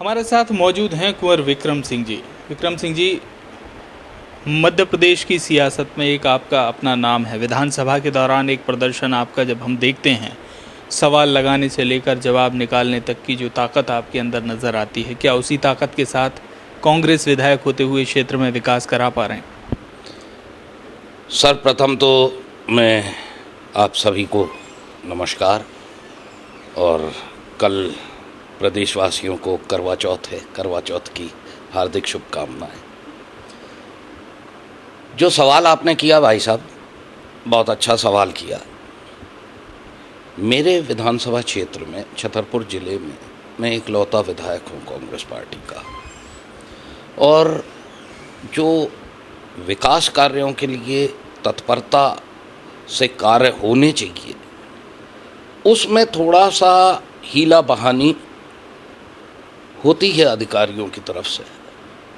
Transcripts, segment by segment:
हमारे साथ मौजूद हैं कुंवर विक्रम सिंह जी। विक्रम सिंह जी, मध्य प्रदेश की सियासत में एक आपका अपना नाम है। विधानसभा के दौरान एक प्रदर्शन आपका जब हम देखते हैं, सवाल लगाने से लेकर जवाब निकालने तक की जो ताकत आपके अंदर नज़र आती है, क्या उसी ताकत के साथ कांग्रेस विधायक होते हुए क्षेत्र में विकास करा पा रहे हैं? सर्वप्रथम तो मैं आप सभी को नमस्कार। और कल प्रदेशवासियों को करवा चौथ है, करवा चौथ की हार्दिक शुभकामनाएं। जो सवाल आपने किया भाई साहब, बहुत अच्छा सवाल किया। मेरे विधानसभा क्षेत्र में छतरपुर ज़िले में मैं इकलौता विधायक हूं कांग्रेस पार्टी का, और जो विकास कार्यों के लिए तत्परता से कार्य होने चाहिए उसमें थोड़ा सा हीला बहानी होती है अधिकारियों की तरफ से,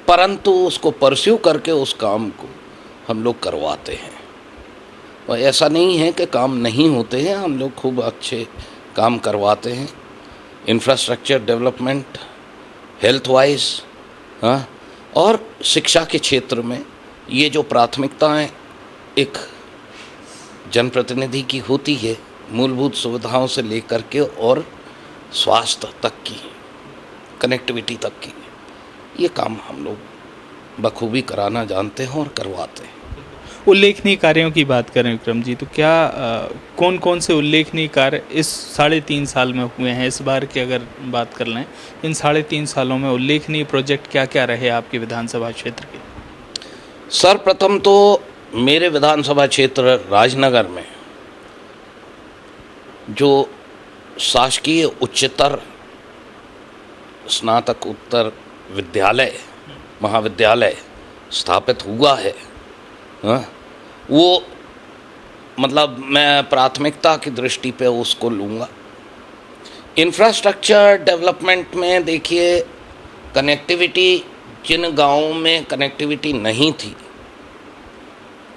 परंतु उसको परस्यू करके उस काम को हम लोग करवाते हैं। और ऐसा नहीं है कि काम नहीं होते हैं, हम लोग खूब अच्छे काम करवाते हैं। इंफ्रास्ट्रक्चर डेवलपमेंट, हेल्थ वाइज, हाँ, और शिक्षा के क्षेत्र में ये जो प्राथमिकताएं एक जनप्रतिनिधि की होती है, मूलभूत सुविधाओं से लेकर के और स्वास्थ्य तक की, कनेक्टिविटी तक की, ये काम हम लोग बखूबी कराना जानते हैं और करवाते हैं। उल्लेखनीय कार्यों की बात करें विक्रम जी, तो क्या कौन कौन से उल्लेखनीय कार्य इस 3.5 साल में हुए हैं? इस बार की अगर बात कर लें, इन 3.5 सालों में उल्लेखनीय प्रोजेक्ट क्या क्या रहे आपके विधानसभा क्षेत्र के? सर्वप्रथम तो मेरे विधानसभा क्षेत्र राजनगर में जो शासकीय उच्चतर स्नातक उत्तर विद्यालय महाविद्यालय स्थापित हुआ है, हाँ, वो मतलब मैं प्राथमिकता की दृष्टि पे उसको लूँगा। इंफ्रास्ट्रक्चर डेवलपमेंट में देखिए, कनेक्टिविटी, जिन गाँवों में कनेक्टिविटी नहीं थी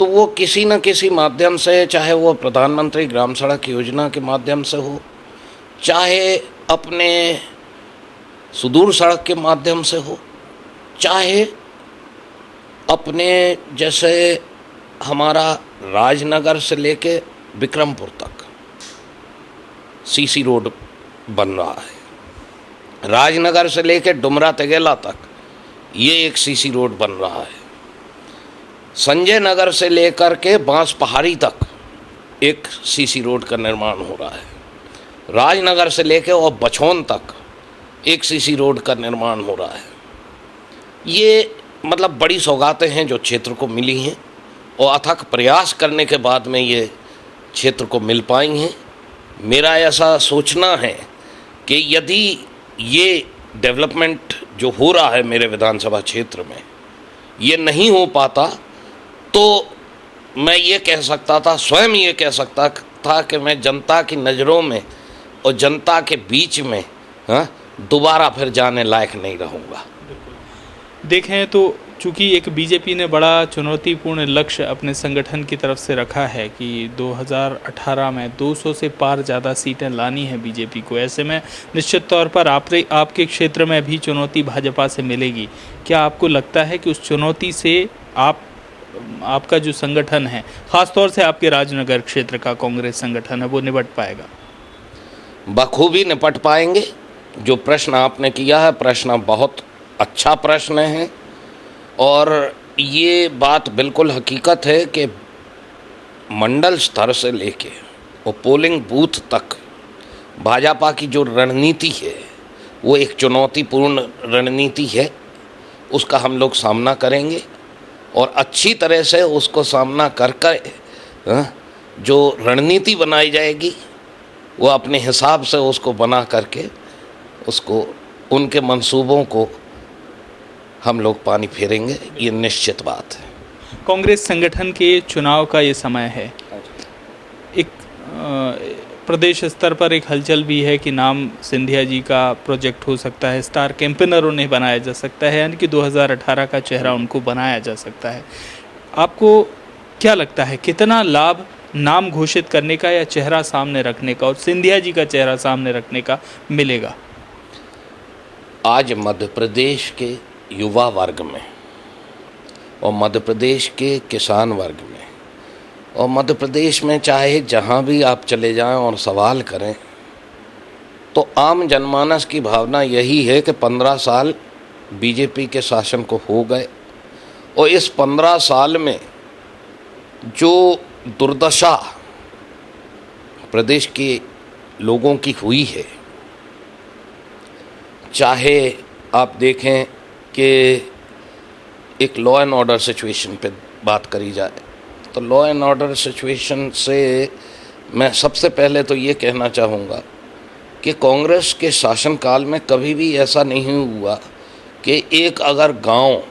तो वो किसी न किसी माध्यम से, चाहे वो प्रधानमंत्री ग्राम सड़क योजना के माध्यम से हो, चाहे अपने सुदूर सड़क के माध्यम से हो, चाहे अपने जैसे हमारा राजनगर से लेके विक्रमपुर तक सीसी रोड बन रहा है, राजनगर से लेके डुमरा तेगेला तक ये एक सीसी रोड बन रहा है, संजय नगर से लेकर के बांस पहाड़ी तक एक सीसी रोड का निर्माण हो रहा है, राजनगर से लेके और बछौन तक एक सीसी रोड का निर्माण हो रहा है। ये मतलब बड़ी सौगातें हैं जो क्षेत्र को मिली हैं, और अथक प्रयास करने के बाद में ये क्षेत्र को मिल पाई हैं। मेरा ऐसा सोचना है कि यदि ये डेवलपमेंट जो हो रहा है मेरे विधानसभा क्षेत्र में ये नहीं हो पाता तो मैं ये कह सकता था, स्वयं ये कह सकता था कि मैं जनता की नज़रों में और जनता के बीच में, हाँ, दोबारा फिर जाने लायक नहीं रहूँगा। देखें तो चूंकि एक बीजेपी ने बड़ा चुनौतीपूर्ण लक्ष्य अपने संगठन की तरफ से रखा है कि 2018 में 200 से पार ज़्यादा सीटें लानी है बीजेपी को, ऐसे में निश्चित तौर पर आपके क्षेत्र में भी चुनौती भाजपा से मिलेगी। क्या आपको लगता है कि उस चुनौती से आपका जो संगठन है, ख़ासतौर से आपके राजनगर क्षेत्र का कांग्रेस संगठन है, वो निपट पाएगा? बखूबी निपट पाएंगे। जो प्रश्न आपने किया है, प्रश्न बहुत अच्छा प्रश्न है, और ये बात बिल्कुल हकीकत है कि मंडल स्तर से लेके और पोलिंग बूथ तक भाजपा की जो रणनीति है वो एक चुनौतीपूर्ण रणनीति है। उसका हम लोग सामना करेंगे और अच्छी तरह से उसको सामना कर कर, जो रणनीति बनाई जाएगी वो अपने हिसाब से उसको बना करके उसको, उनके मंसूबों को हम लोग पानी फेरेंगे, ये निश्चित बात है। कांग्रेस संगठन के चुनाव का ये समय है, एक प्रदेश स्तर पर एक हलचल भी है कि नाम सिंधिया जी का प्रोजेक्ट हो सकता है, स्टार कैंपेनर उन्हें बनाया जा सकता है, यानी कि 2018 का चेहरा उनको बनाया जा सकता है। आपको क्या लगता है कितना लाभ नाम घोषित करने का या चेहरा सामने रखने का और सिंधिया जी का चेहरा सामने रखने का मिलेगा? आज मध्य प्रदेश के युवा वर्ग में और मध्य प्रदेश के किसान वर्ग में और मध्य प्रदेश में चाहे जहाँ भी आप चले जाएं और सवाल करें तो आम जनमानस की भावना यही है कि 15 साल बीजेपी के शासन को हो गए और इस 15 साल में जो दुर्दशा प्रदेश के लोगों की हुई है, चाहे आप देखें कि एक लॉ एंड ऑर्डर सिचुएशन पे बात करी जाए तो लॉ एंड ऑर्डर सिचुएशन से मैं सबसे पहले तो ये कहना चाहूँगा कि कांग्रेस के शासनकाल में कभी भी ऐसा नहीं हुआ कि एक अगर गांव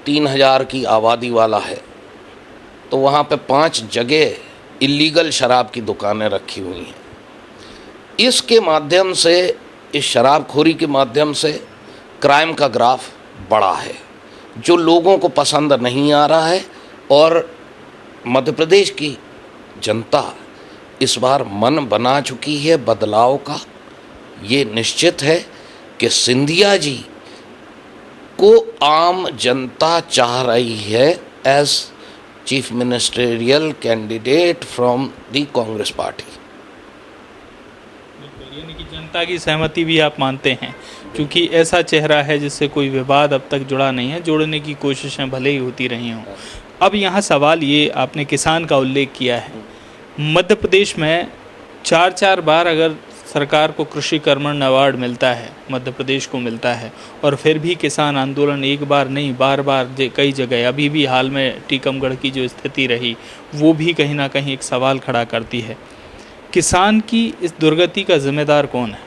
3000 की आबादी वाला है तो वहाँ पे 5 जगह इलीगल शराब की दुकानें रखी हुई हैं। इसके माध्यम से, इस शराबखोरी के माध्यम से क्राइम का ग्राफ बढ़ा है जो लोगों को पसंद नहीं आ रहा है। और मध्य प्रदेश की जनता इस बार मन बना चुकी है बदलाव का। ये निश्चित है कि सिंधिया जी को आम जनता चाह रही है as chief ministerial candidate from the Congress party. यानी कि जनता की सहमति भी आप मानते हैं, क्योंकि ऐसा चेहरा है जिससे कोई विवाद अब तक जुड़ा नहीं है, जोड़ने की कोशिशें भले ही होती रही हों। अब यहाँ सवाल ये, आपने किसान का उल्लेख किया है, मध्य प्रदेश में 4 बार अगर सरकार को कृषि कर्मण अवार्ड मिलता है, मध्य प्रदेश को मिलता है, और फिर भी किसान आंदोलन एक बार नहीं बार कई जगह, अभी भी हाल में टीकमगढ़ की जो स्थिति रही वो भी कहीं ना कहीं एक सवाल खड़ा करती है। किसान की इस दुर्गति का जिम्मेदार कौन है?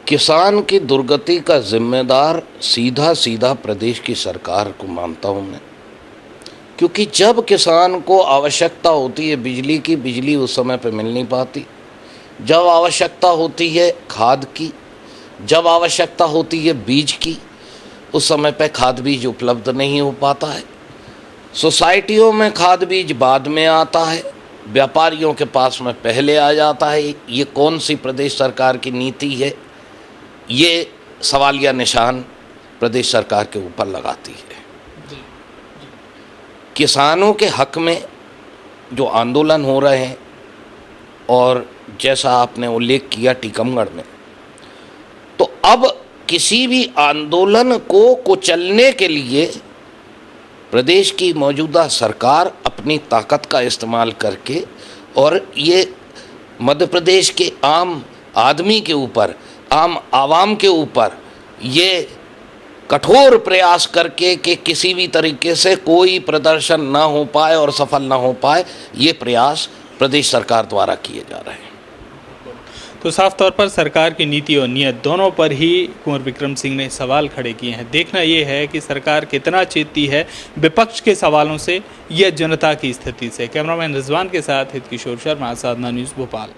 किसान की दुर्गति का जिम्मेदार सीधा प्रदेश की सरकार को मानता हूँ मैं, क्योंकि जब किसान को आवश्यकता होती है बिजली की, बिजली उस समय पे मिल नहीं पाती। जब आवश्यकता होती है खाद की, जब आवश्यकता होती है बीज की, उस समय पे खाद बीज उपलब्ध नहीं हो पाता है। सोसाइटियों में खाद बीज बाद में आता है, व्यापारियों के पास में पहले आ जाता है। ये कौन सी प्रदेश सरकार की नीति है? ये सवालिया निशान प्रदेश सरकार के ऊपर लगाती है। किसानों के हक में जो आंदोलन हो रहे हैं, और जैसा आपने उल्लेख किया टीकमगढ़ में, तो अब किसी भी आंदोलन को कुचलने के लिए प्रदेश की मौजूदा सरकार अपनी ताकत का इस्तेमाल करके और ये मध्य प्रदेश के आम आदमी के ऊपर, आम आवाम के ऊपर ये कठोर प्रयास करके कि किसी भी तरीके से कोई प्रदर्शन ना हो पाए और सफल ना हो पाए, ये प्रयास प्रदेश सरकार द्वारा किए जा रहे हैं। तो साफ तौर पर सरकार की नीति और नीयत दोनों पर ही कुंवर विक्रम सिंह ने सवाल खड़े किए हैं। देखना ये है कि सरकार कितना चेतती है विपक्ष के सवालों से या जनता की स्थिति से। कैमरामैन रिजवान के साथ हित किशोर शर्मा, साधना न्यूज़, भोपाल।